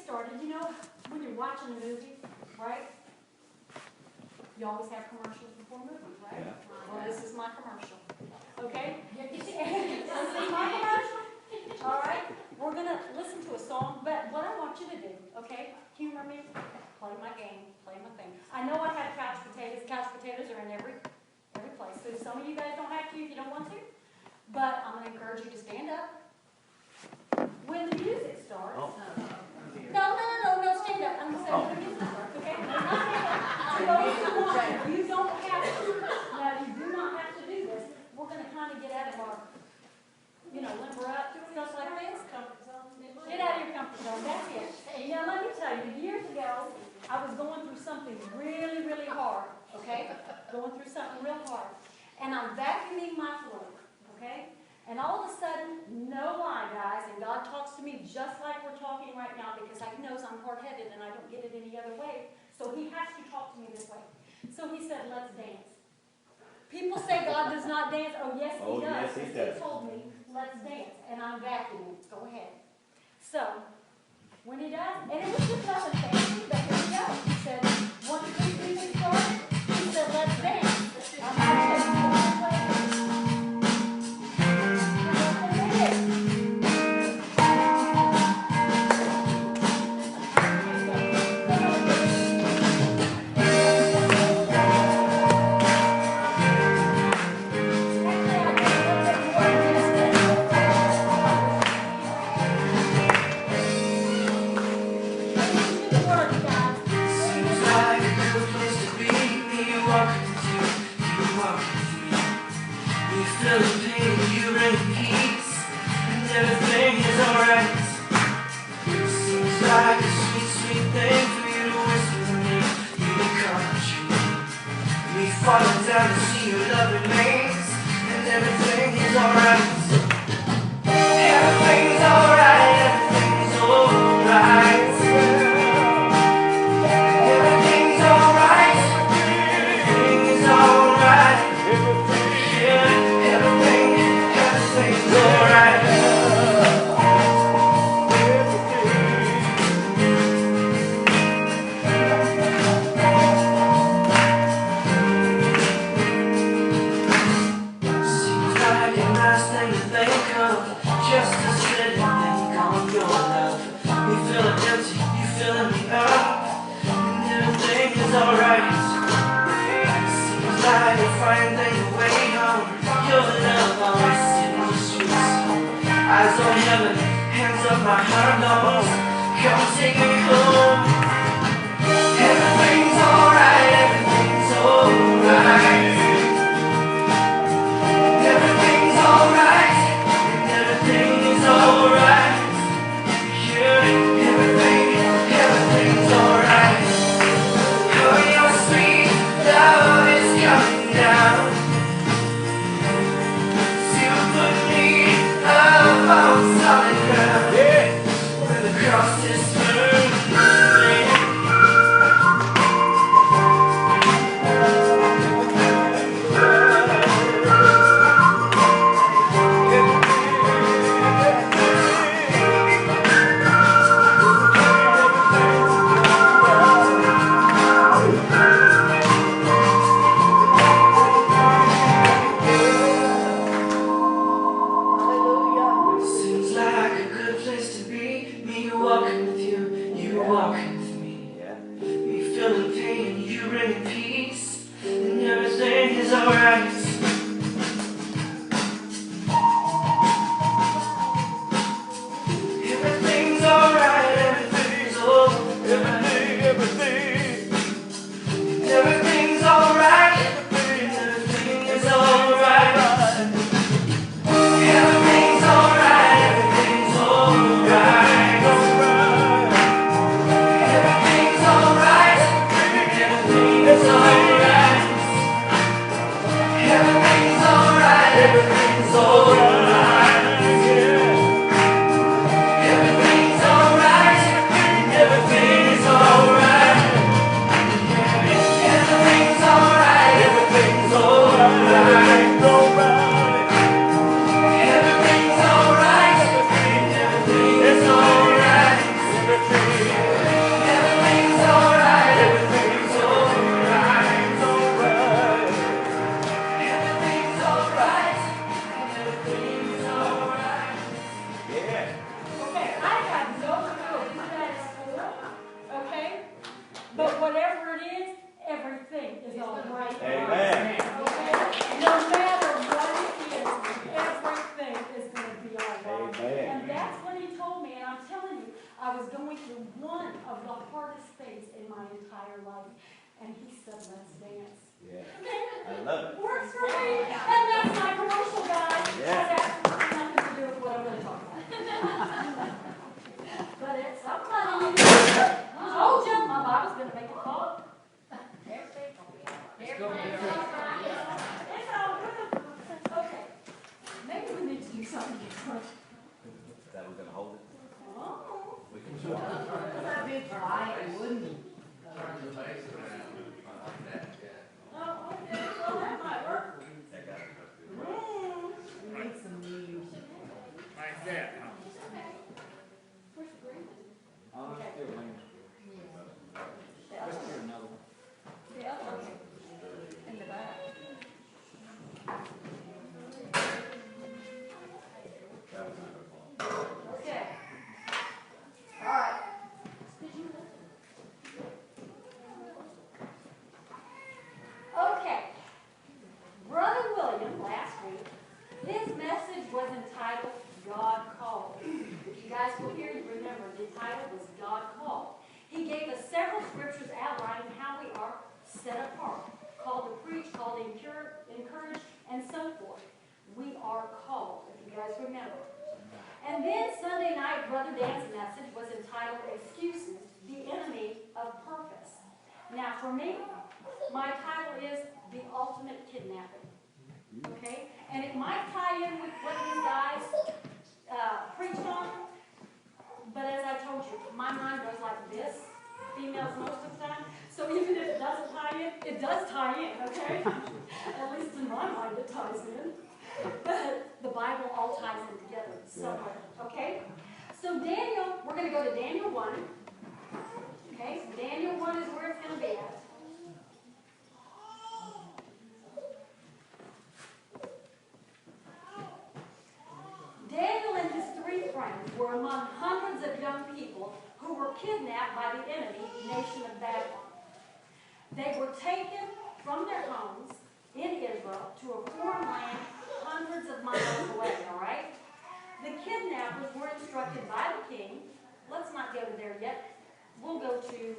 started, you know, when you're watching a movie, right? You always have commercials before movies, right? Yeah. Well, this is my commercial. Okay? This is my commercial. All right? We're going to listen to a song, but what I want you to do, okay? Humor me, play my game, play my thing. I know I have couch potatoes. Couch potatoes are in every place. So some of you guys don't have to if you don't want to. But I'm going to encourage you to stand up. When the music starts. Oh. No, stand up. I'm going to say when the music starts, okay? No, not stand up. You don't have to. No, you do not have to do this. We're going to kind of get out of our, limber up, stuff like this. Get out of your comfort zone. That's it. And now let me tell you, years ago, I was going through something really, really hard, okay? Going through something real hard. And I'm vacuuming my floor, okay? And all of a sudden, no lie, guys, and God talks to me just like we're talking right now because He knows I'm hard-headed and I don't get it any other way. So He has to talk to me this way. So He said, let's dance. People say God does not dance. Oh, yes, He does. Yes, He does. He told me, let's dance. And I'm vacuuming. Go ahead. So, when He does, and it was just nothing fancy, but here we go. He said, 1, 2, 3, 4. He said, let's dance. I'm not falling down to see your love remains, and everything is alright. Everything's alright, everything's alright. Everything's alright, everything's alright. Yeah, everything's alright. Just a steady thing on your love. We feel it empty, you filling me up, and everything is alright. Seems like you're finding your way home. Your love always in the streets. Eyes on heaven, hands up my heart knows. Come take me home. Everything's alright, everything's alright. Everything's alright. Everything's alright, yeah, everything's alright. Oh, your sweet love is coming down to put me up on solid ground, yeah. Where the cross is burned. I was going through one of the hardest things in my entire life. And he said, let's dance. Yeah, I love it. Works for me. And that's my commercial, guys. Yeah. That's nothing to do with what I'm going to talk about. But it's somebody. I told you my Bible's going to make it fall. It's all good. Okay. Maybe we need to do something different. That we're going to hold it? Oh. We can swap. That'd be polite, wouldn't it? Oh, okay. Well, that might work. That got it. We need some news. Like that, huh? Where's the green? Okay. The other one. The other one. In the back. That was not her fault. Okay. All right. Did you listen? Okay. Brother William, last week, his message was entitled, God Called. If you guys will hear, you remember, the title was God Called. He gave us several scriptures outlining how we are set apart, called to preach, called to encourage, and so forth. We are called, if you guys remember. And then Sunday night, Brother Dan's message was entitled, Excuses, the Enemy of Purpose. Now for me, my title is The Ultimate Kidnapping. Okay? And it might tie in with what these guys preached on, but as I told you, my mind goes like this, females most of the time, so even if it doesn't tie in, it does tie in, okay? At least in my mind it ties in. But the Bible all ties in together somewhere, okay? So Daniel, we're going to go to Daniel 1. Okay, so Daniel 1 is where it's going to be at. Daniel and his 3 friends were among hundreds of young people who were kidnapped by the enemy nation of Babylon. They were taken from their homes in Israel to a foreign land hundreds of miles away, all right? The kidnappers were instructed by the king. Let's not go to there yet. We'll go to,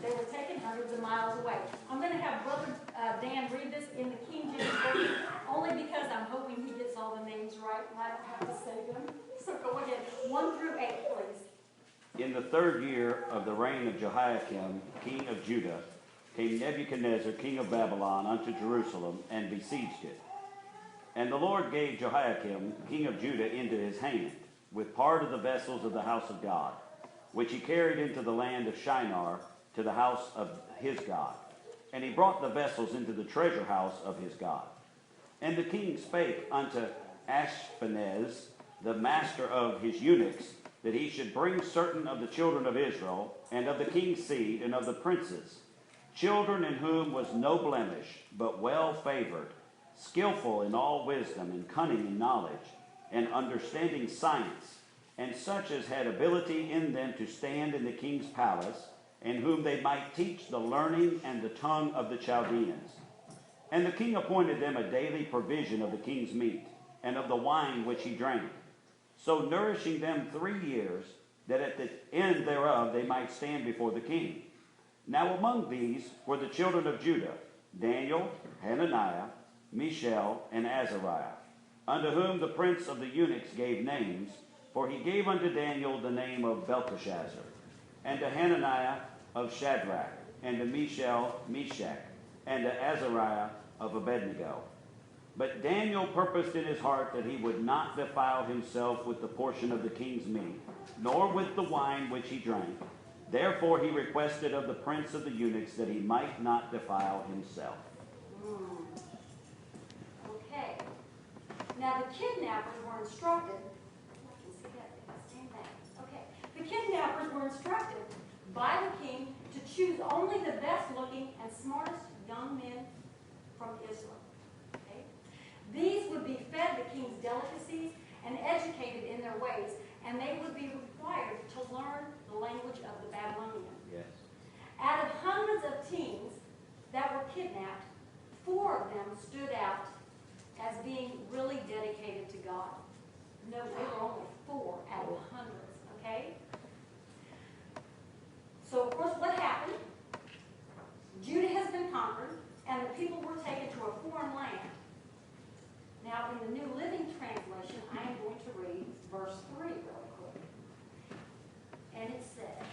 they were taken hundreds of miles away. I'm going to have Brother Dan read this in the King James Version, only because I'm hoping he gets all the names right and I don't have to say them. So go ahead. 1 through 8, please. In the 3rd year of the reign of Jehoiakim, king of Judah, came Nebuchadnezzar, king of Babylon, unto Jerusalem, and besieged it. And the Lord gave Jehoiakim, king of Judah, into his hand, with part of the vessels of the house of God, which he carried into the land of Shinar, to the house of his God. And he brought the vessels into the treasure house of his God. And the king spake unto Ashpenaz, the master of his eunuchs, that he should bring certain of the children of Israel, and of the king's seed, and of the princes, children in whom was no blemish, but well favored, skillful in all wisdom, and cunning in knowledge, and understanding science, and such as had ability in them to stand in the king's palace, and whom they might teach the learning and the tongue of the Chaldeans. And the king appointed them a daily provision of the king's meat, and of the wine which he drank, so nourishing them 3 years, that at the end thereof they might stand before the king. Now among these were the children of Judah, Daniel, Hananiah, Mishael, and Azariah, unto whom the prince of the eunuchs gave names, for he gave unto Daniel the name of Belteshazzar, and to Hananiah of Shadrach, and to Mishael, Meshach, and to Azariah of Abednego. But Daniel purposed in his heart that he would not defile himself with the portion of the king's meat, nor with the wine which he drank. Therefore he requested of the prince of the eunuchs that he might not defile himself. Okay. Now the kidnappers were instructed. Okay. The kidnappers were instructed by the king to choose only the best looking and smartest young men from Israel. Okay? These would be fed the king's delicacies and educated in their ways, and they would be required to learn the language of the Babylonian. Yes. Out of hundreds of teens that were kidnapped, 4 of them stood out as being really dedicated to God. No, they were only 4 out of hundreds, okay? So, of course, what happened? Judah has been conquered, and the people were taken to a foreign land. Now, in the New Living Translation, I am going to read verse 3 really quick. And it says,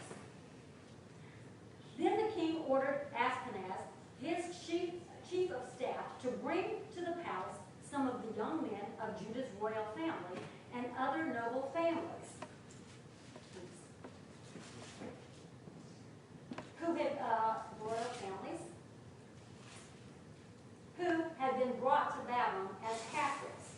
Then the king ordered Ashpenaz, his chief of staff, to bring to the palace some of the young men of Judah's royal family and other noble families who had been brought to Babylon as captives.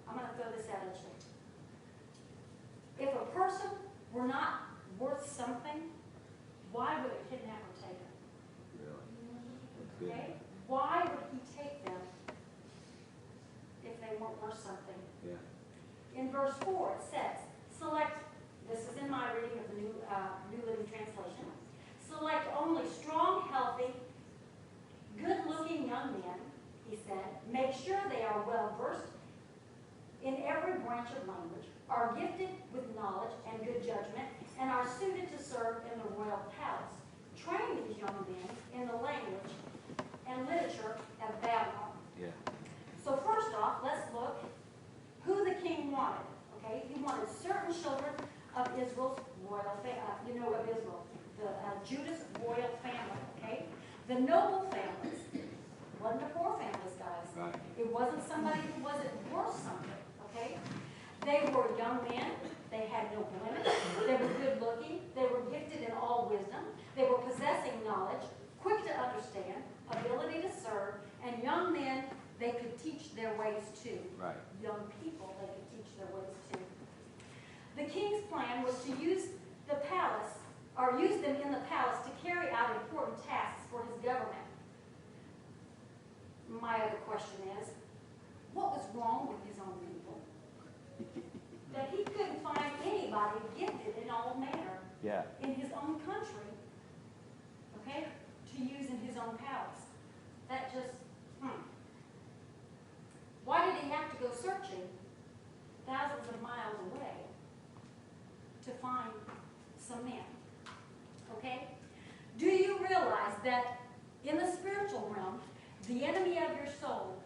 I'm going to throw this at you. If a person were not worth something, why would a kidnapper take them? Really? Okay? Why would he take them if they weren't worth something? Yeah. In verse 4, it says, select, this is in my reading of the New Living Translation, select only strong, healthy, good-looking young men, he said. Make sure they are well-versed in every branch of language, are gifted with knowledge and good judgment, and are suited to serve in the royal palace. Train these young men in the language and literature of Babylon. Yeah. So first off, let's look who the king wanted. Okay, he wanted certain children of Israel's royal family. Of Israel, Judah's royal family. Okay, the noble families. Wasn't the poor families, guys. Right. It wasn't somebody who wasn't worth something. Okay, they were young men. They had no blemish. They were good looking. They were gifted in all wisdom. They were possessing knowledge, quick to understand, ability to serve, and young men they could teach their ways to. Right. Young people they could teach their ways to. The king's plan was to use the palace, or use them in the palace to carry out important tasks for his government. My other question is, what was wrong with his own people? That he couldn't find anybody gifted in all manner Yeah. in his own country, okay, to use in his own palace. That just, Why did he have to go searching thousands of miles away to find some men? Okay? Do you realize that in the spiritual realm, the enemy of your soul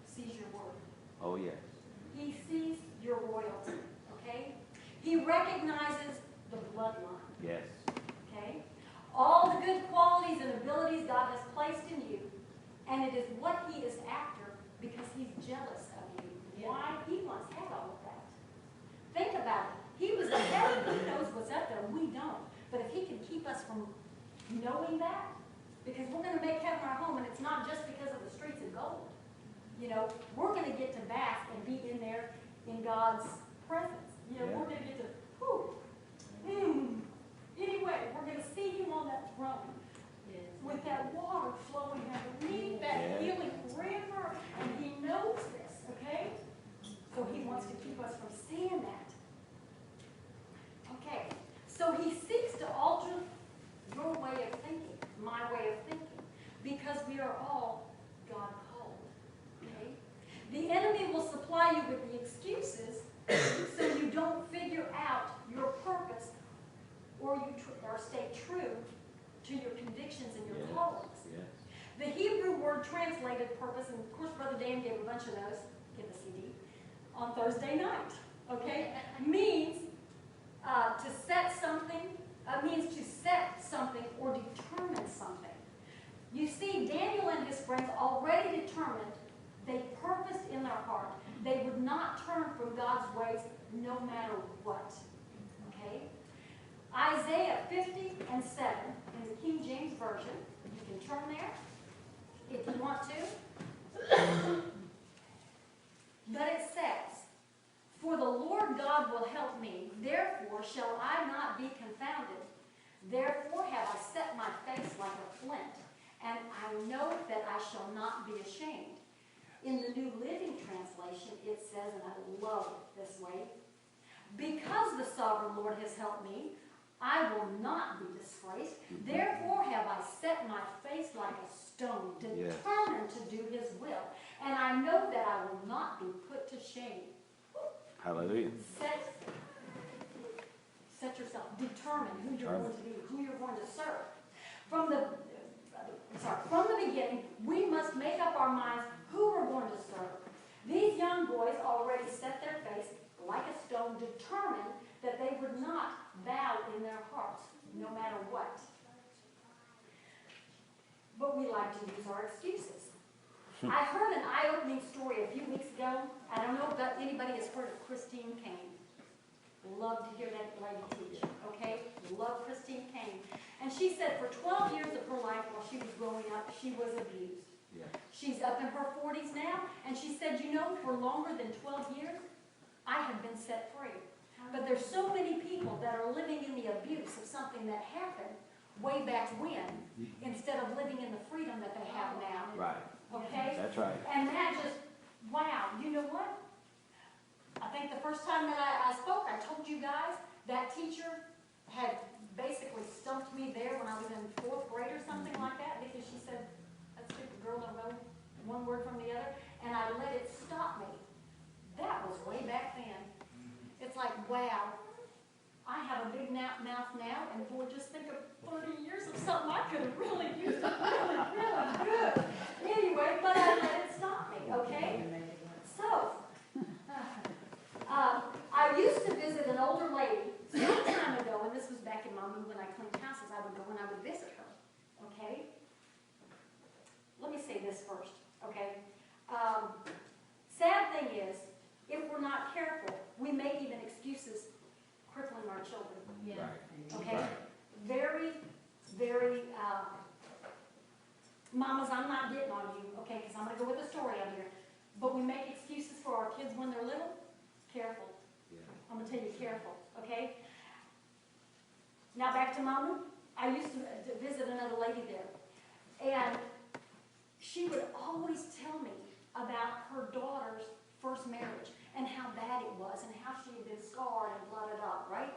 sees your word? Oh, yes. He sees your royalty, okay? He recognizes the bloodline, Yes. okay? All the good qualities and abilities God has placed in you, and it is what he is after because he's jealous of you. Why? He once had all of that. Think about it. He was ahead. He knows what's up there. We don't. But if he can keep us from knowing that, because we're going to make heaven our home, and it's not just because of the streets of gold. We're going to get to bask and be in there in God's presence. Yeah. We're going to get to, anyway, we're going to see him on that throne with that water flowing underneath that healing river, and he knows this, okay? So he wants to keep us from seeing that. Okay, so he seeks to alter your way of thinking, my way of thinking, because we are all God called, okay? The enemy will supply you with the excuses so you don't figure out your purpose or stay true to your convictions and your callings. Yes. The Hebrew word translated purpose, and of course Brother Dan gave a bunch of those, get the CD, on Thursday night, okay, means to set something, means to set something or determine something. You see, Daniel and his friends already determined, they purposed in their heart, they would not turn from God's ways no matter what, okay? Isaiah 50:7 in the King James Version. You can turn there if you want to. But it says, For the Lord God will help me, therefore shall I not be confounded. Therefore have I set my face like a flint, and I know that I shall not be ashamed. In the New Living Translation, it says, and I love it this way, because the sovereign Lord has helped me, I will not be disgraced. Therefore have I set my face like a stone, determined to do his will. And I know that I will not be put to shame. Hallelujah. Set yourself, determine who you're going to be, who you're going to serve. From the beginning, we must make up our minds who we're going to serve. These young boys already set their face like a stone, determined that they would not bow in their hearts, no matter what. But we like to use our excuses. I heard an eye-opening story a few weeks ago. I don't know if anybody has heard of Christine Kane. Love to hear that lady teach, okay? Love Christine Kane. And she said for 12 years of her life while she was growing up, she was abused. Yeah. She's up in her 40s now, and she said, you know, for longer than 12 years, I have been set free. But there's so many people that are living in the abuse of something that happened way back when, instead of living in the freedom that they have now. Right. Okay? That's right. And that just, wow, you know what? I think the first time that I spoke, I told you guys, that teacher had basically stumped me there when I was in 4th grade or something like that, because she said, that stupid girl don't know one word from the other, and I let it stop me. That was way back then. It's like, wow, I have a big mouth now, and boy, just think of 30 years of something I could have really used really, really good. Anyway, but I let it stop me, okay? So, I used to visit an older lady some time ago, and this was back in my mood when I cleaned houses. I would go and I would visit her, okay? Let me say this first, okay? Sad thing is, if we're not careful, we make even excuses crippling our children. Yeah. Okay? Right. Very, very, mamas, I'm not getting on you, okay, because I'm going to go with a story out here. But we make excuses for our kids when they're little. Careful. Yeah. I'm going to tell you, careful, okay? Now back to Mama. I used to visit another lady there. And she would always tell me about her daughter's first marriage and how bad it was and how she had been scarred and blooded up, right?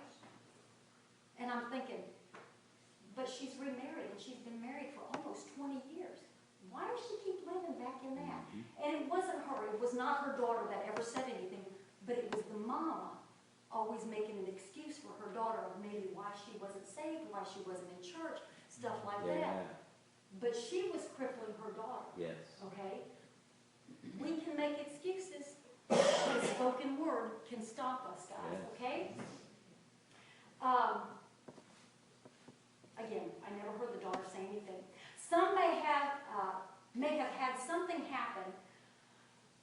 And I'm thinking, but she's remarried and she's been married for almost 20 years. Why does she keep living back in that? And it wasn't her. It was not her daughter that ever said anything, but it was the mama always making an excuse for her daughter of maybe why she wasn't saved, why she wasn't in church, stuff like that. But she was crippling her daughter. Yes. Okay? We can make excuses. The spoken word can stop us, guys. Yes. Okay? Again, I never heard the daughter say anything. Some may have had something happen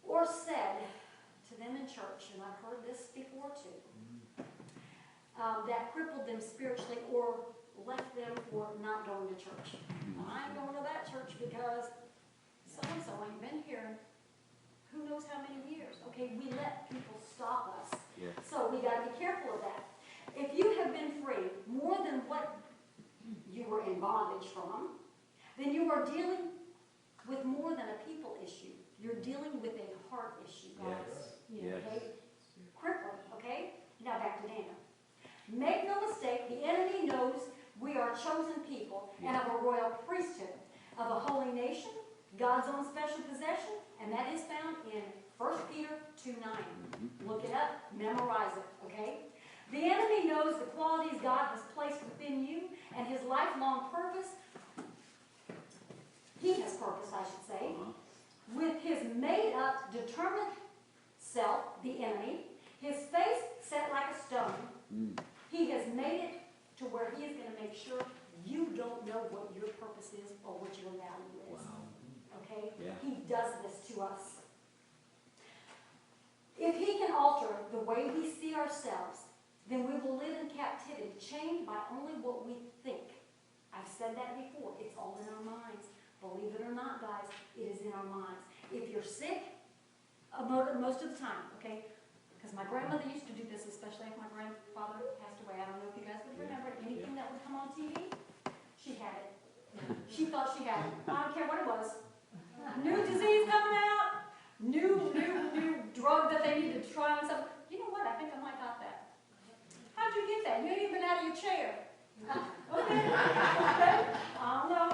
or said to them in church, and I've heard this before too, that crippled them spiritually or left them for not going to church. I ain't going to that church because so-and-so ain't been here who knows how many years. Okay, we let people stop us. Yeah. So we got to be careful of that. If you have been free more than what you were in bondage from, then you are dealing with more than a people issue. You're dealing with a heart issue, guys. Yes. Okay? Crippling, okay? Now back to Dana. Make no mistake, the enemy knows we are chosen people and of a royal priesthood, of a holy nation, God's own special possession, and that is found in 1 Peter 2:9. Look it up, memorize it, okay? The enemy knows the qualities God has placed within you and his lifelong purpose. He has purpose, I should say. With his made-up, determined self, the enemy, his face set like a stone, he has made it to where he is going to make sure you don't know what your purpose is or what your value is. Wow. Okay? Yeah. He does this to us. If he can alter the way we see ourselves, then we will live in captivity, chained by only what we think. I've said that before. It's all in our minds. Believe it or not, guys, it is in our minds. If you're sick, most of the time, okay? Because my grandmother used to do this, especially if my grandfather passed away. I don't know if you guys would remember anything that would come on TV. She had it. She thought she had it. I don't care what it was. New disease coming out. New drug that they needed to try on something. You know what? I think I might got that. How'd you get that? You ain't even been out of your chair. Okay. I don't know.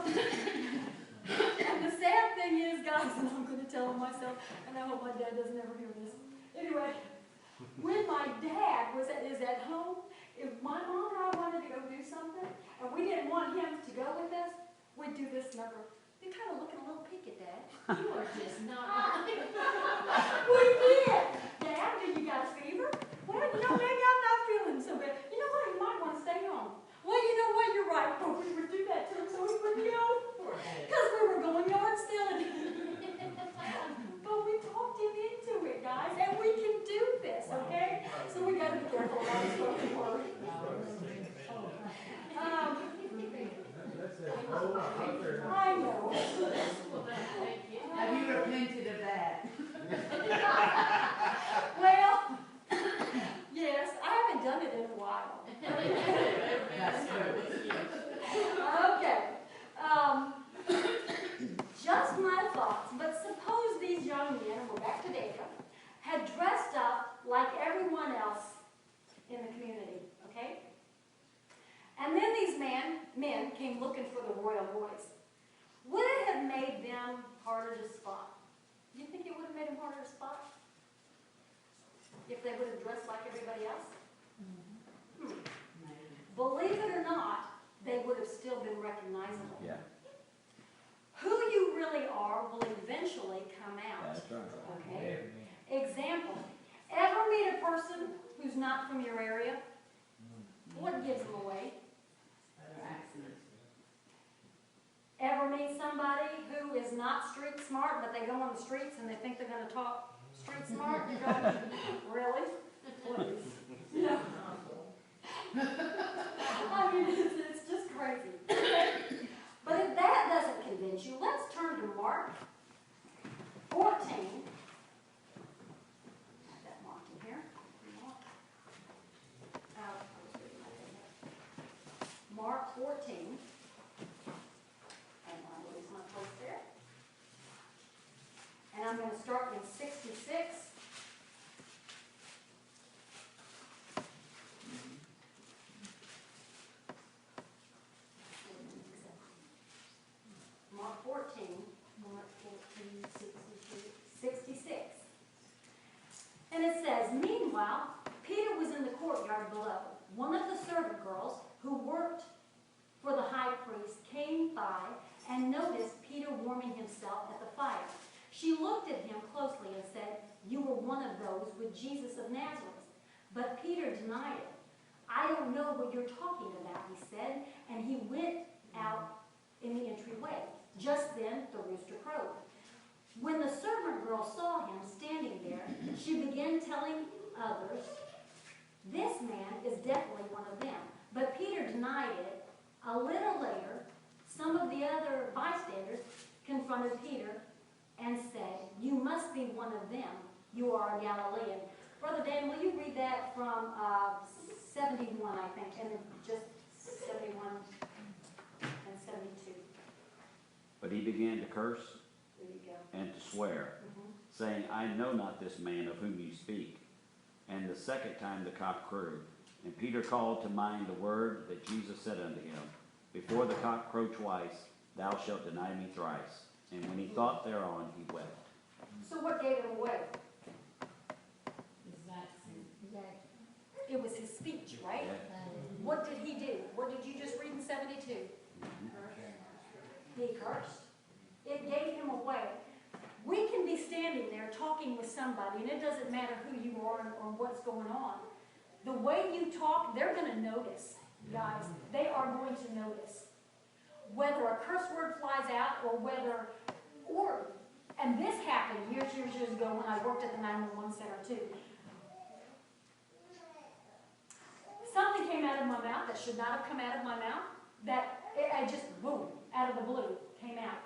And the sad thing is, guys, and I'm going to tell them myself, and I hope my dad doesn't ever hear this. Anyway, when my dad is at home, if my mom and I wanted to go do something, and we didn't want him to go with us, we'd do this number. You're kind of looking a little peaked, Dad. You are just not. We did. Dad, do you got a fever? Well, maybe I'm not feeling so bad. You know what? You might want to stay home. Well, you know what? You're right. But we would do that to him so he wouldn't go. Because we were going yard selling. But we talked him into it, guys. And we can do this, okay? So we got to be careful about this spoken word. I know. Have you repented of that? Well, yes, I haven't done it in a while. That's good. Okay. Just my thoughts, but suppose these young men, we're back to David, had dressed up like everyone else in the community, okay? And then these men came looking for the royal boys. Would it have made them harder to spot? Do you think it would have made them harder to spot? If they would have dressed like everybody else? Believe it or not, they would have still been recognizable. Yeah. Who you really are will eventually come out. That's right. Okay? Example. Ever meet a person who's not from your area? What gives them away? Ever meet somebody who is not street smart, but they go on the streets and they think they're going to talk street smart? You go, really? Please. No. I mean, it's just crazy. But if that doesn't convince you, let's turn to Mark 14. Have that marked in here. Mark 14. And I'll lose my place there. And I'm going to start in 66. Mark 14, 66. And it says, meanwhile, Peter was in the courtyard below. One of the servant girls who worked for the high priest came by and noticed Peter warming himself at the fire. She looked at him closely and said, "You were one of those with Jesus of Nazareth." But Peter denied it. "I don't know what you're talking about," he said, and he went out in the entryway. Just then, the rooster crowed. When the servant girl saw him standing there, she began telling others, "This man is definitely one of them." But Peter denied it. A little later, some of the other bystanders confronted Peter and said, "You must be one of them. You are a Galilean." Brother Dan, will you read that from 71, I think, and just 71 and 72. But he began to curse There you go. and to swear, saying, "I know not this man of whom you speak." And the second time the cock crowed. And Peter called to mind the word that Jesus said unto him, "Before the cock crow twice, thou shalt deny me thrice." And when he thought thereon, he wept. So what gave him away? It was his speech, right? Yeah. What did he do? What did you just read in 72? He cursed. It gave him away. We can be standing there talking with somebody, and it doesn't matter who you are or what's going on. The way you talk, they're going to notice, guys. They are going to notice. Whether a curse word flies out and this happened years ago when I worked at the 911 center too. Something came out of my mouth that should not have come out of my mouth, that it just, boom, out of the blue, came out.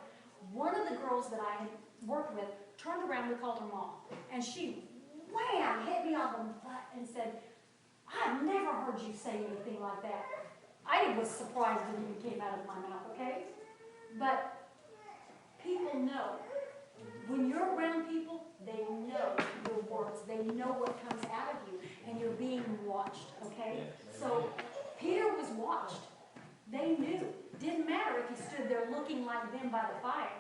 One of the girls that I had worked with turned around, we called her mom, and she, wham, hit me on the butt and said, "I've never heard you say anything like that." I was surprised it even came out of my mouth, okay? But people know. When you're around people, they know your words. They know what comes out of you, and you're being watched, okay? Yeah. So Peter was watched. They knew. Didn't matter if he stood there looking like them by the fire.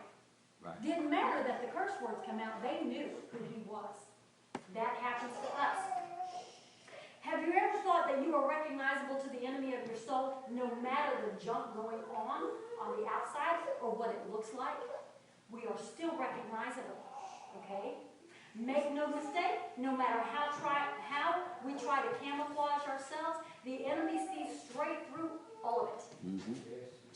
Right. Didn't matter that the curse words come out, they knew who he was. That happens to us. Have you ever thought that you are recognizable to the enemy of your soul, no matter the junk going on the outside or what it looks like? We are still recognizable, okay? Make no mistake, no matter how we try to camouflage ourselves, the enemy sees straight through all of it. Mm-hmm.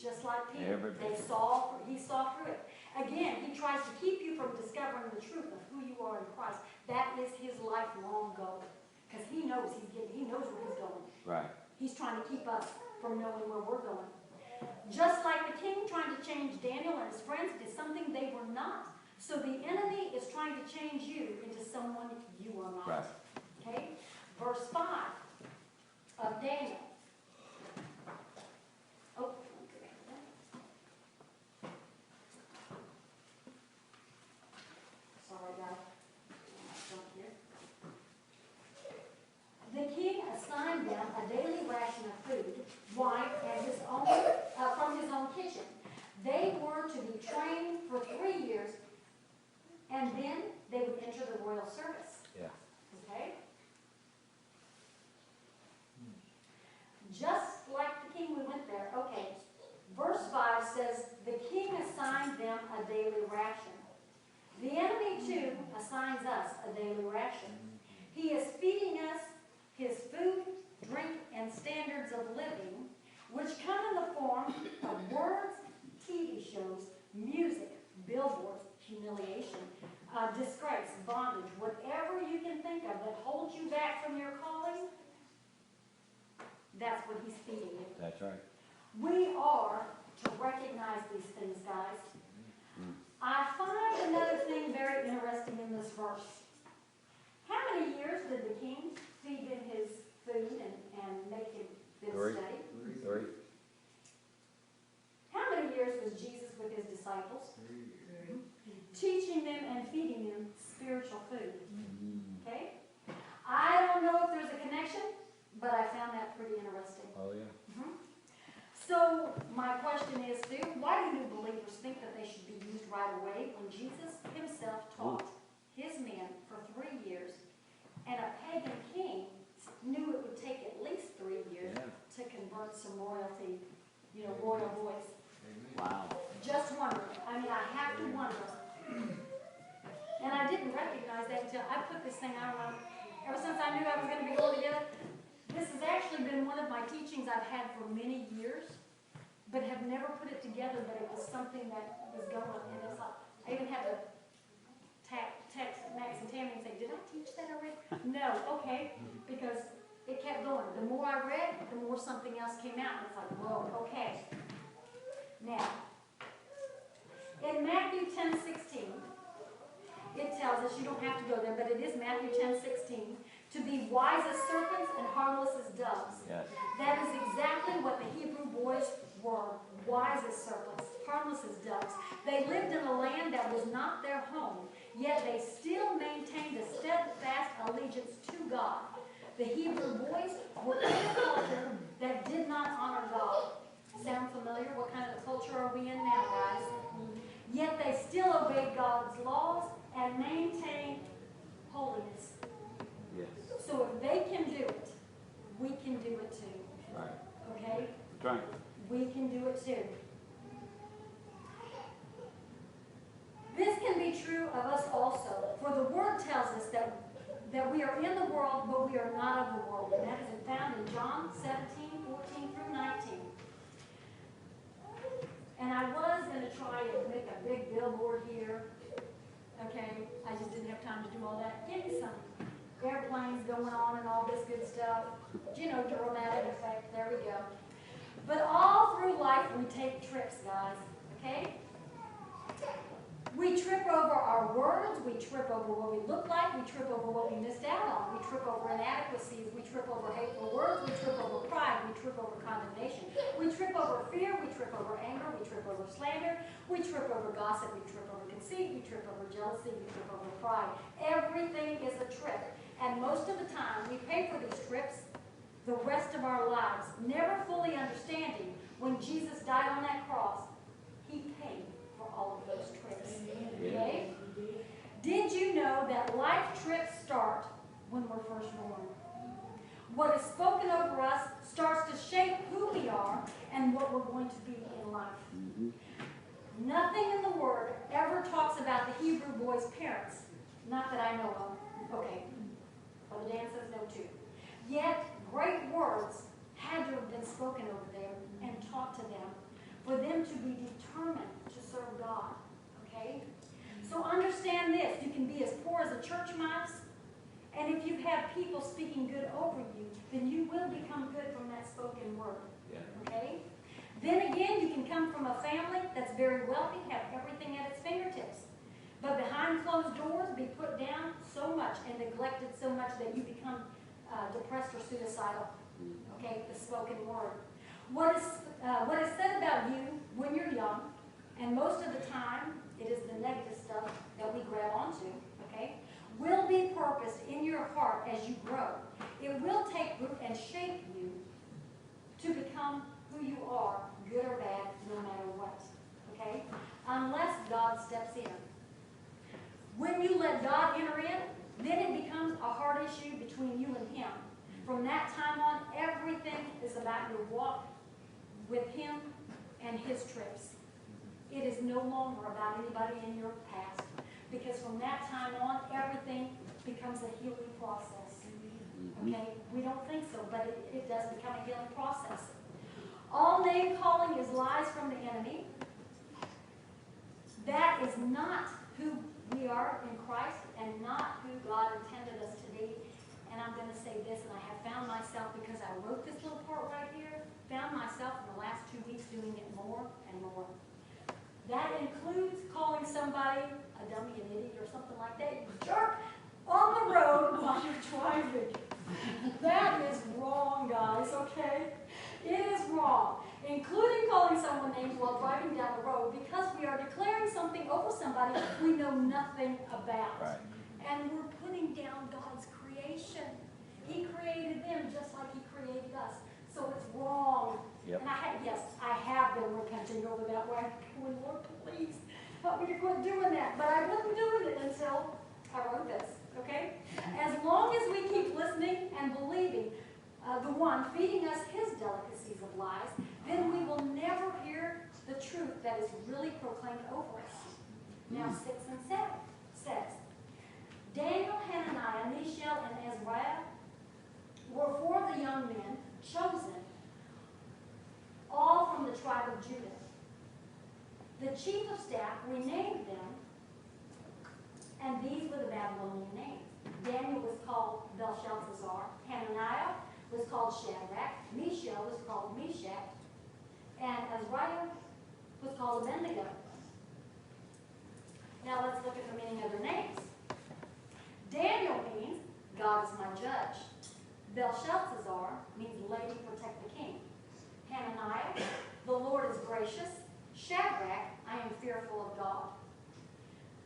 Just like Peter, he saw through it. Again, he tries to keep you from discovering the truth of who you are in Christ. That is his lifelong goal, because he knows where he's going. Right. He's trying to keep us from knowing where we're going. Just like the king trying to change Daniel and his friends into something they were not, so the enemy is trying to change you into someone you are not. Right. Okay? Verse 5 of Daniel. Oh, sorry, guys. Jump here. The king assigned them a daily ration of food, wine, and from his own kitchen. They were to be trained for 3 years, and then they would enter the royal service. Yeah. Okay? Just like the king, we went there. Okay. Verse 5 says, the king assigned them a daily ration. The enemy, too, assigns us a daily ration. He is feeding us his food, drink, and standards of living, which come in the form of words, TV shows, music, billboards, humiliation, disgrace, bondage, whatever you can think of that holds you back from your calling, that's what he's feeding you. That's right. We are to recognize these things, guys. I find another thing very interesting in this verse. How many years did the king feed him his food and make him study? 3. How many years was Jesus with his disciples? Teaching them and feeding them spiritual food. Okay? I don't know if there's a connection, but I found that pretty interesting. Oh, yeah. So, my question is, why do new believers think that they should be used right away when Jesus himself taught his men for 3 years, and a pagan king knew it would take at least 3 years to convert some royalty, royal boys? Wow. Just wondering. I mean, I have to wonder. And I didn't recognize that until I put this thing out around. Ever since I knew I was going to be going together, this has actually been one of my teachings I've had for many years, but have never put it together, but it was something that was going on. And it's like, I even had to text Max and Tammy and say, did I teach that already? No, okay, because it kept going. The more I read, the more something else came out. And it's like, whoa, okay. Now, in Matthew 10:16, it tells us, you don't have to go there, but it is Matthew 10:16, to be wise as serpents and harmless as doves. Yes. That is exactly what the Hebrew boys were, wise as serpents, harmless as doves. They lived in a land that was not their home, yet they still maintained a steadfast allegiance to God. The Hebrew boys were in a culture that did not honor God. Sound familiar? What kind of culture are we in now, guys? Yet they still obeyed God's laws and maintained holiness. Yes. So if they can do it, we can do it too. Right. Okay? That's right. We can do it too. This can be true of us also, for the Word tells us that we are in the world, but we are not of the world. And that is found in John 17:14 through 19. And I was going to try and make a big billboard here. Okay, I just didn't have time to do all that. Give me some airplanes going on and all this good stuff. Dramatic effect. There we go. But all through life, we take trips, guys. Okay? We trip over our words. We trip over what we look like. We trip over what we missed out on. We trip over inadequacies. We trip over hateful words. We trip over pride. We trip over condemnation. We trip over fear. We trip over anger. We trip over slander. We trip over gossip. We trip over conceit. We trip over jealousy. We trip over pride. Everything is a trip. And most of the time, we pay for these trips the rest of our lives, never fully understanding when Jesus died on that cross, he paid for all of those trips. Okay? What is spoken over us starts to shape who we are and what we're going to be in life. Nothing in the Word ever talks about the Hebrew boys' parents. Not that I know of. Okay. Brother Dan says no too. Yet, great words had to have been spoken over them and taught to them for them to be determined to serve God. Okay? So understand this. You can be as poor as a church mouse, and if you've had people speaking good over you, then you will become good from that spoken word. Yeah. Okay? Then again, you can come from a family that's very wealthy, have everything at its fingertips. But behind closed doors, be put down so much and neglected so much that you become depressed or suicidal. Okay, the spoken word. What is said about you when you're young, and most of the time it is the negative stuff that we grab onto, okay, will be purposed in your heart as you grow. It will take root and shape you to become who you are, good or bad, no matter what. Okay? Unless God steps in. When you let God enter in, then it becomes a hard issue between you and Him. From that time on, everything is about your walk with Him and His trips. It is no longer about anybody in your past. Because from that time on, everything becomes a healing process. Okay? We don't think so, but it does become a healing process. All name calling is lies from the enemy. That is not who we are in Christ and not who God intended us to be. And I'm going to say this, and I have found myself, because I wrote this little part right here, found myself in the last 2 weeks doing it more and more. That includes calling somebody a dummy, an idiot, or something like that. You jerk on the road while you're driving. That is wrong, guys, okay? It is wrong. Including calling someone names while driving down the road, because we are declaring something over somebody we know nothing about. Right. And we're putting down God's creation. He created them just like He created us. So it's wrong. Yep. And I have been repenting over that way. I'm going, Lord, please help me to quit doing that. But I wasn't doing it until I wrote this. Okay? As long as we keep listening and believing the one feeding us his delicacies of lies, then we will never hear the truth that is really proclaimed over us. Now 6 and 7 says, Daniel, Hananiah, Mishael, and Azariah were 4 of the young men chosen, all from the tribe of Judah. The chief of staff renamed them, and these were the Babylonian names. Daniel was called Belshazzar. Hananiah was called Shadrach. Mishael was called Meshach. And Azariah was called Abednego. Now let's look at the meaning of their names. Daniel means God is my judge. Belshazzar means lady protect the king. Hananiah, the Lord is gracious. Shadrach, I am fearful of God.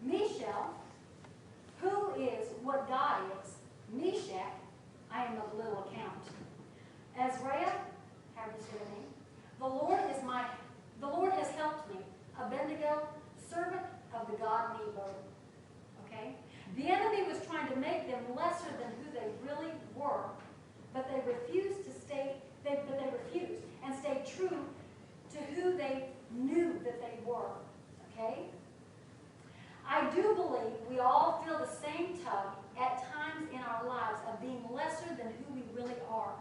Mishael, who is what God is. Meshach, I am of little account. Azariah, how do you say the name? The Lord has helped me. Abednego, servant of the God Nebo. Okay? The enemy was trying to make them lesser than who they really were, but they refused and stayed true to who they knew that they were. Okay? I do believe we all feel the same tug at times in our lives of being lesser than who we really are.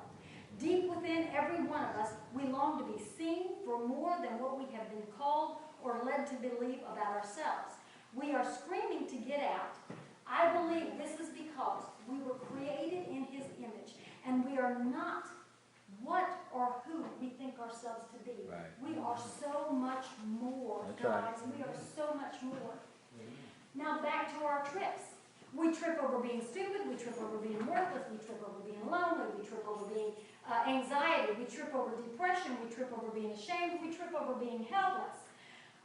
Deep within every one of us, we long to be seen for more than what we have been called or led to believe about ourselves. We are screaming to get out. I believe this is because we were created in His image, and we are not what or who we think ourselves to be. Right. We are so much more, That's guys. right. We are so much more. Now back to our trips. We trip over being stupid, we trip over being worthless, we trip over being lonely, we trip over being anxiety, we trip over depression, we trip over being ashamed, we trip over being helpless.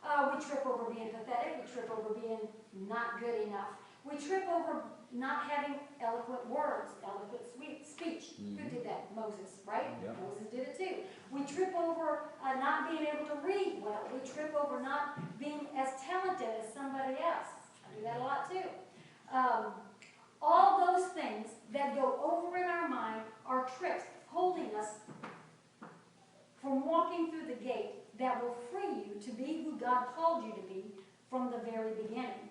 We trip over being pathetic, we trip over being not good enough. We trip over not having eloquent words, eloquent speech. Who did that? Moses, right? Yep. Moses did it too. We trip over not being able to read well. We trip over not being as talented as somebody else. I do that a lot too. All those things that go over in our mind are trips God called you to be from the very beginning.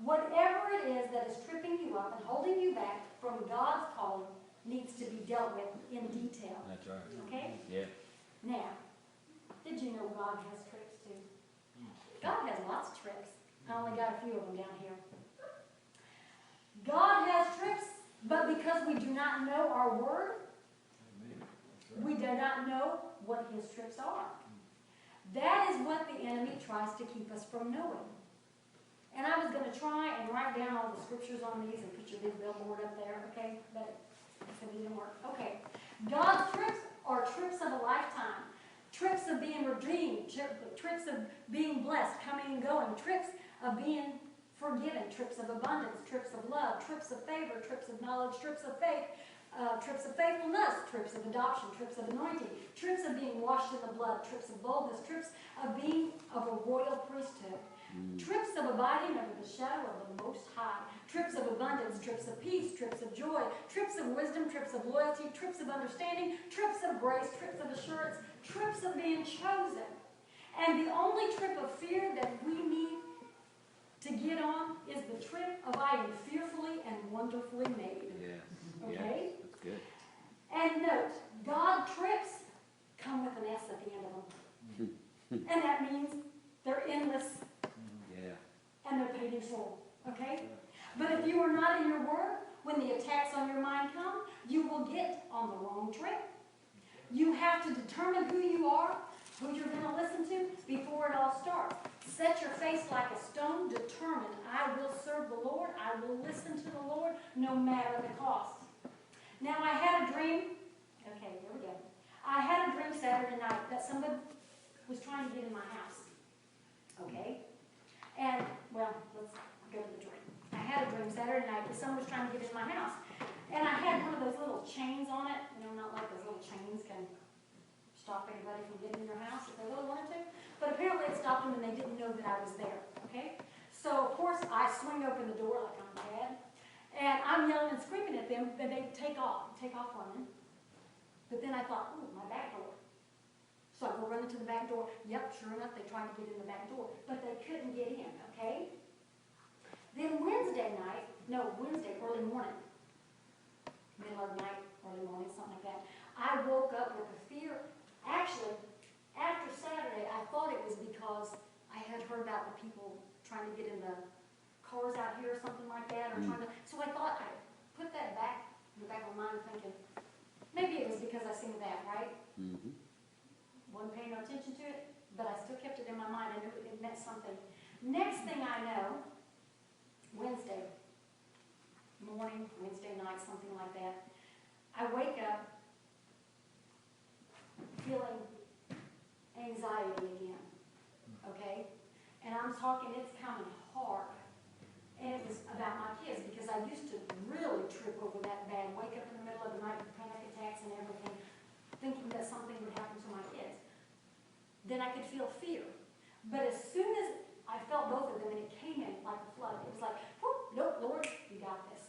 Whatever it is that is tripping you up and holding you back from God's calling needs to be dealt with in detail. That's right. Okay? Yeah. Now, did you know God has tricks too? God has lots of tricks. I only got a few of them down here. God has tricks, but because we do not know our word, we do not know what his tricks are. That is what the enemy tries to keep us from knowing. And I was going to try and write down all the scriptures on these and put your big billboard up there, okay? But it didn't work. Okay. God's tricks are tricks of a lifetime. Tricks of being redeemed. Tricks of being blessed, coming and going. Tricks of being forgiven. Tricks of abundance. Tricks of love. Tricks of favor. Tricks of knowledge. Tricks of faith. Tricks of faithfulness. Tricks of adoption. Tricks of anointing. Tricks of being washed in the blood. Tricks of boldness. Tricks of being of a royal priesthood. Trips of abiding under the shadow of the Most High. Trips of abundance, trips of peace, trips of joy, trips of wisdom, trips of loyalty, trips of understanding, trips of grace, trips of assurance, trips of being chosen. And the only trip of fear that we need to get on is the trip of I am fearfully and wonderfully made. Yes. Okay? Yes. That's good. And note, God trips come with an S at the end of them. And that means they're endless. And they're paid in full, okay? But if you are not in your word, when the attacks on your mind come, you will get on the wrong trip. You have to determine who you are, who you're going to listen to before it all starts. Set your face like a stone, determined, I will serve the Lord, I will listen to the Lord, no matter the cost. Now, I had a dream. Okay, here we go. I had a dream Saturday night that somebody was trying to get in my house, okay? And, well, let's go to the dream. I had a dream Saturday night that someone was trying to get in my house. And I had one of those little chains on it. You know, not like those little chains can stop anybody from getting in your house if they really wanted to. But apparently it stopped them and they didn't know that I was there, okay? So, of course, I swing open the door like I'm bad. And I'm yelling and screaming at them, and they take off running. But then I thought, ooh, my back door. So I go running to the back door. Yep, sure enough, they tried to get in the back door, but they couldn't get in, okay? Then Wednesday, early morning, middle of the night, early morning, something like that, I woke up with a fear. Actually, after Saturday, I thought it was because I had heard about the people trying to get in the cars out here or something like that, or trying to, so I thought I put that back in the back of my mind thinking, maybe it was because I seen that, right? Mm-hmm. Wasn't paying no attention to it, but I still kept it in my mind. I knew it meant something. Next thing I know, Wednesday morning, Wednesday night, something like that, I wake up feeling anxiety again, okay? And I'm talking, it's coming hard. And it was about my kids, because I used to really trip over that bad, wake up in the middle of the night with panic attacks and everything, thinking that something would happen to my kids. Then I could feel fear. But as soon as I felt both of them, and it came in like a flood, it was like, whoop, nope, Lord, you got this.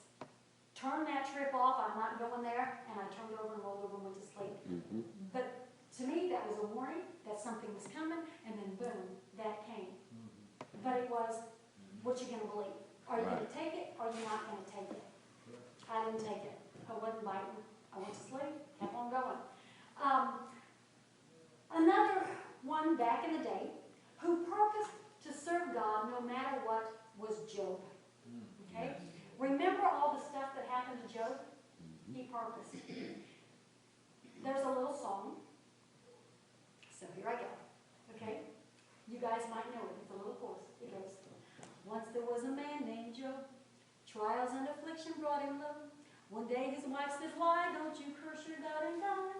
Turn that trip off, I'm not going there, and I turned over and rolled over and went to sleep. Mm-hmm. But to me, that was a warning that something was coming, and then boom, that came. But it was, what you going to believe? Are you going to take it, or are you not going to take it? I didn't take it. I wasn't biting. I went to sleep, kept on going. Another one back in the day who purposed to serve God no matter what was Job. Okay? Remember all the stuff that happened to Job? He purposed. There's a little song. So here I go. Okay? You guys might know it. It's a little chorus. It goes, once there was a man named Job. Trials and affliction brought him low. One day his wife said, why don't you curse your God and die?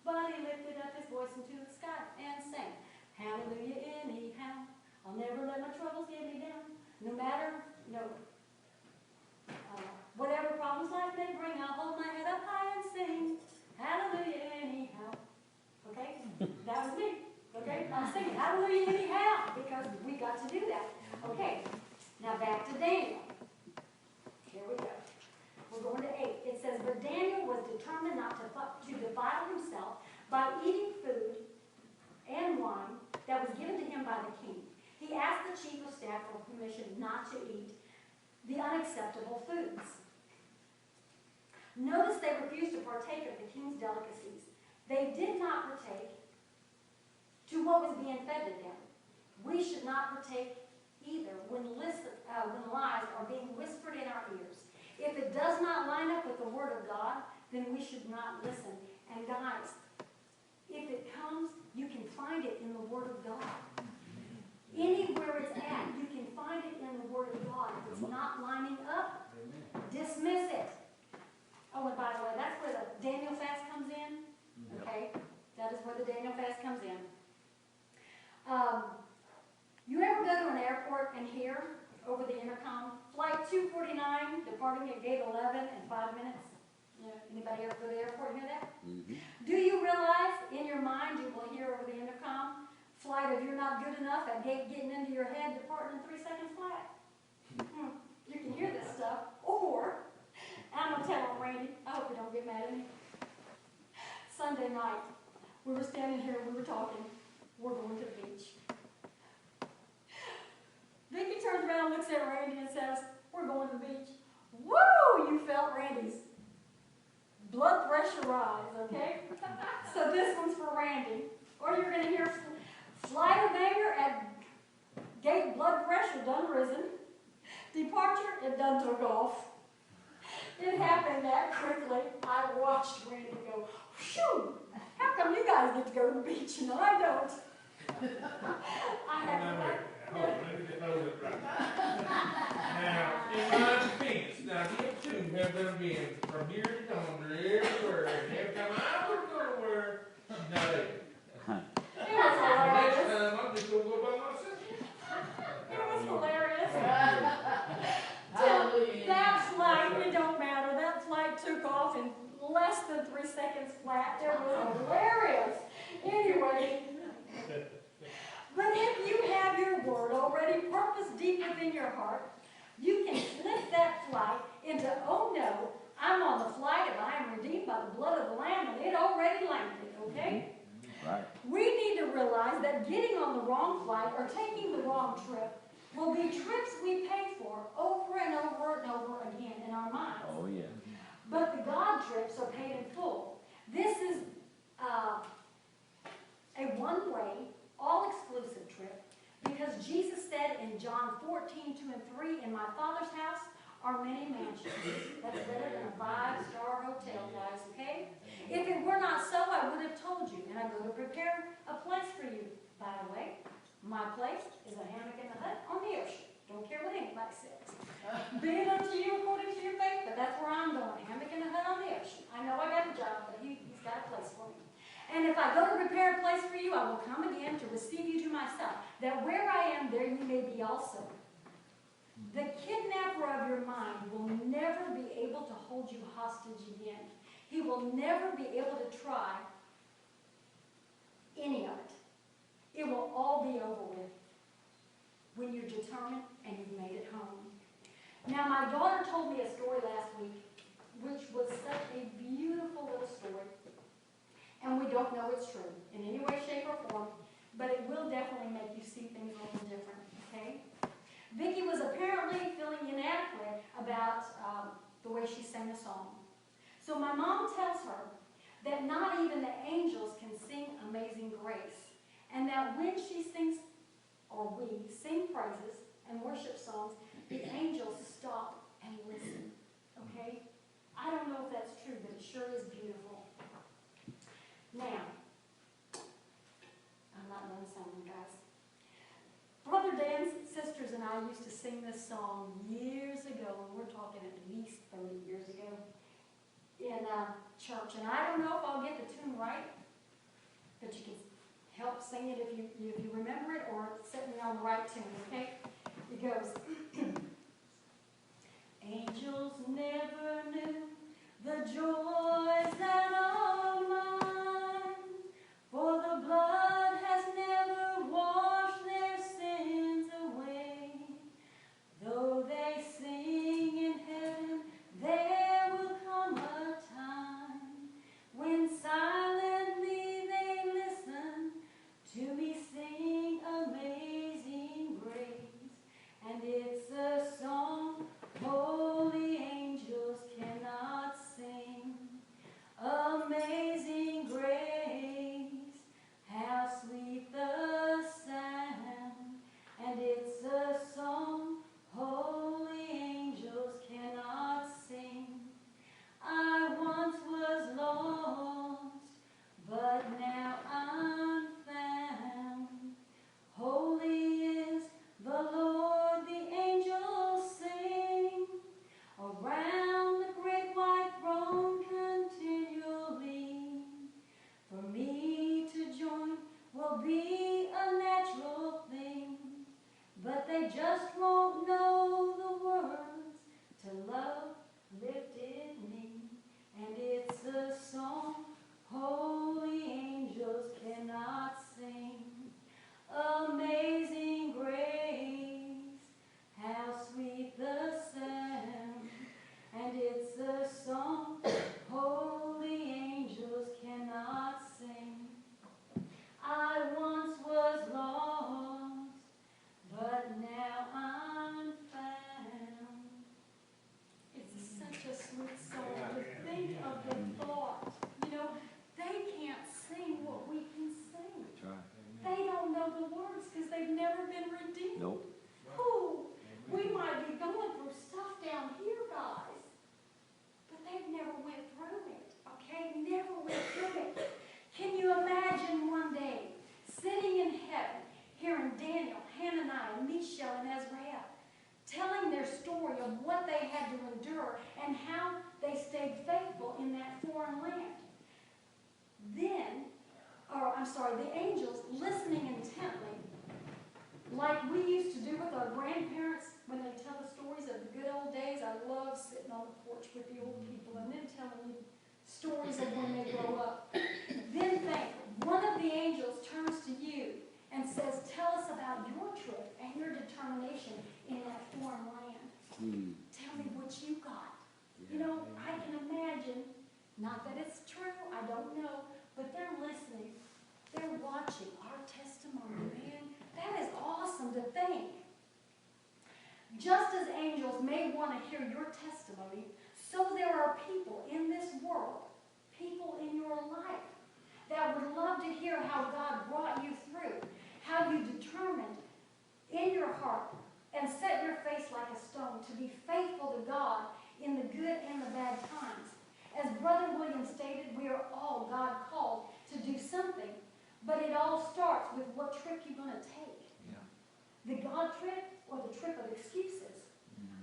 But he lifted up his voice into the sky and sang, hallelujah anyhow. I'll never let my troubles get me down. No matter, whatever problems life may bring, I'll hold my head up high and sing, hallelujah anyhow. Okay? That was me. Okay? I'm singing hallelujah anyhow because we got to do that. Okay. Now back to Daniel. Here we go. We're going to 8. It says, but Daniel was determined not to defile himself by eating food and wine that was given to him by the king. He not to eat the unacceptable foods. Notice they refused to partake of the king's delicacies. They did not partake to what was being fed to them. We should not partake either when lies are being whispered in our ears. If it does not line up with the Word of God, then we should not listen. And guys, if it comes, you can find it in the Word of God. Anywhere it's at, you can find it in the Word of God. If it's not lining up, dismiss it. Oh, and by the way, that's where the Daniel fast comes in. Okay? That is where the Daniel fast comes in. You ever go to an airport and hear over the intercom, Flight 249 departing at gate 11 in 5 minutes? You know, anybody ever go to the airport and hear that? Mm-hmm. Do you realize in your mind you will hear over the intercom, flight if you're not good enough at gate getting into your head departing in 3 seconds flat? You can hear this stuff. Or, I'm going to tell on Randy, I hope you don't get mad at me. Sunday night, we were standing here, we were talking, we're going to the beach. Vicki turns around, looks at Randy and says, we're going to the beach. Woo! You felt Randy's blood pressure rise, okay? So this one's for Randy. Or you're going to hear flight of anger at gate blood pressure done risen. Departure, it done took off. It happened that quickly. I watched Randy go, phew! How come you guys get to go to the beach and I don't? I have Hold on, let me just hold it right now. In my defense, now them two have done been from here to yonder everywhere, and every time I was going to work, she's not able. It was hilarious. Next time, I'm just going to go by myself. It was hilarious. Hallelujah. That flight, it don't matter. That flight took off in less than 3 seconds flat. It was hilarious. Anyway. But if you have your word already purposed deep within your heart, you can flip that flight into, oh no, I'm on the flight and I am redeemed by the blood of the Lamb, and it already landed, okay? Right. We need to realize that getting on the wrong flight or taking the wrong trip will be trips we pay for over and over and over again in our minds. Oh, yeah. But the God trips are paid in full. This is a one-way, all-exclusive trip, because Jesus said in John 14:2 and 3, in my Father's house are many mansions. That's better than a 5-star hotel, guys, okay? If it were not so, I would have told you, and I go to prepare a place for you. By the way, my place is a hammock and a hut on the ocean. Don't care what anybody says. Be it unto you according to your faith, but that's where I'm going, hammock and a hut on the ocean. I know I got a job, but he's got a place for me. And if I go to prepare a place for you, I will come again to receive you to myself, that where I am, there you may be also. The kidnapper of your mind will never be able to hold you hostage again. He will never be able to try any of it. It will all be over with when you're determined and you've made it home. Now, my daughter told me a story last week, which was such a beautiful little story. And we don't know it's true in any way, shape, or form, but it will definitely make you see things a little different, okay? Vicki was apparently feeling inadequate about the way she sang the song. So my mom tells her that not even the angels can sing Amazing Grace, and that when she sings, or we sing praises and worship songs, the angels stop and listen, okay? I don't know if that's true, but it sure is beautiful. Now, I'm not done singing, guys. Brother Dan's sisters and I used to sing this song years ago, and we're talking at least 30 years ago, in church. And I don't know if I'll get the tune right, but you can help sing it if you remember it, or set me on the right tune, okay? It goes, angels never knew the joys that are mine, for the blood has never washed their sins away. Though they sing in heaven, there will come a time when silently they listen to me sing Amazing Grace. And it's a her and how they stayed faithful in that foreign land. The angels listening intently, like we used to do with our grandparents when they tell the stories of the good old days. I love sitting on the porch with the old people and them telling you stories of when they grow up. Then one of the angels turns to you and says, tell us about your trip and your determination in that foreign land. Tell me what you got. You know, I can imagine, not that it's true, I don't know, but they're listening. They're watching our testimony, man. That is awesome to think. Just as angels may want to hear your testimony, so there are people in this world, people in your life, that would love to hear how God brought you through, how you determined in your heart and set your face like a stone to be faithful to God in the good and the bad times. As Brother William stated, we are all God called to do something, but it all starts with what trip you're going to take. Yeah. The God trip or the trip of excuses.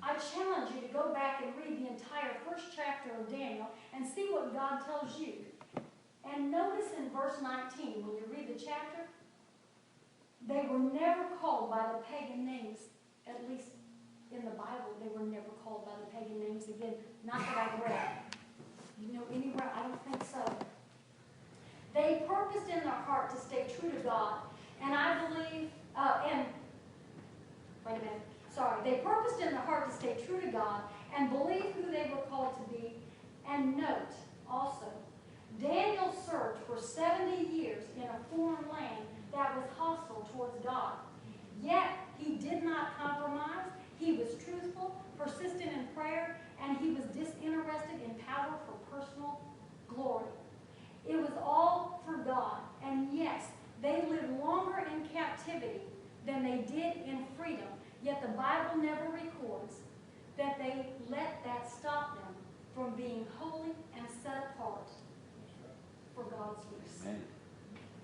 I challenge you to go back and read the entire first chapter of Daniel and see what God tells you. And notice in verse 19, when you read the chapter, they were never called by the pagan names, at least in the Bible, they were never called by the pagan names again. Not that I've read. You know, anywhere, I don't think so. They purposed in their heart to stay true to God, and I believe, they purposed in their heart to stay true to God and believe who they were called to be. And note, also, Daniel served for 70 years in a foreign land that was hostile towards God. Yet, he did not compromise. He was truthful, persistent in prayer, and he was disinterested in power for personal glory. It was all for God. And yes, they lived longer in captivity than they did in freedom. Yet the Bible never records that they let that stop them from being holy and set apart for God's use.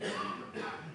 Amen.